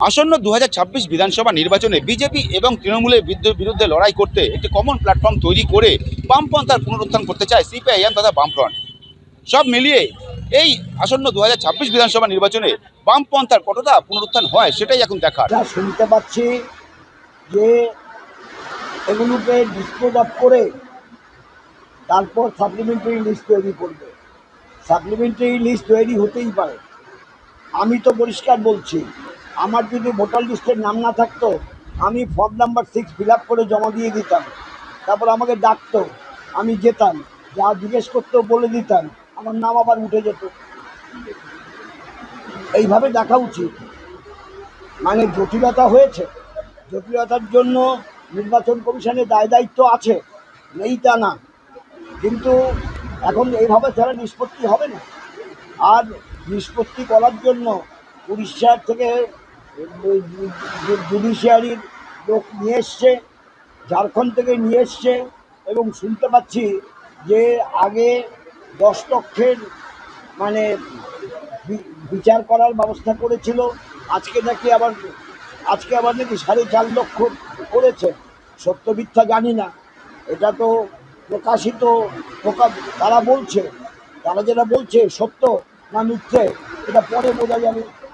আসন্ন 2026 বিধানসভা নির্বাচনে বিজেপি এবং তৃণমূলের বিরুদ্ধে লড়াই করতে একটি কমন প্ল্যাটফর্ম তৈরি করে বামপন্থার পুনরুত্থান করতে চায় সিপিআইএম তথা বামফ্রন্ট। সব মিলিয়ে এই আসন্ন 2026 বিধানসভা নির্বাচনে বামপন্থার কতটা পুনরুত্থান হয় সেটাই এখন দেখার। শুনতে পাচ্ছি যে এগুলোকে ডিসপোজ অফ করে তারপর সাপ্লিমেন্টারি লিস্ট তৈরি করবে। সাপ্লিমেন্টারি লিস্ট তৈরি হতেই পারে। আমি তো পরিষ্কার বলছি, আমার যদি ভোটার লিস্টের নাম না থাকতো, আমি ফর্ম নাম্বার 6 ফিল আপ করে জমা দিয়ে দিতাম। তারপর আমাকে ডাকতো, আমি যেতাম, যা জিজ্ঞেস করতো বলে দিতাম, আমার নাম আবার উঠে যেত। এইভাবে দেখা উচিত। মানে জটিলতা হয়েছে, জটিলতার জন্য নির্বাচন কমিশনের দায় দায়িত্ব আছে, নেই তা না, কিন্তু এখন এইভাবে ছাড়া নিষ্পত্তি হবে না। আর নিষ্পত্তি করার জন্য উড়িষ্যার থেকে জুডিশিয়ারির লোক নিয়ে এসছে, ঝাড়খণ্ড থেকে নিয়ে এসছে, এবং শুনতে পাচ্ছি যে আগে 10 লক্ষের মানে বিচার করার ব্যবস্থা করেছিল, আজকে আবার নাকি 4.5 লক্ষ করেছে। সত্য মিথ্যা জানি না, এটা তো প্রকাশিত তারা বলছে, তারা যেটা বলছে সত্য না মিথ্যে এটা পরে বোঝা যাবে।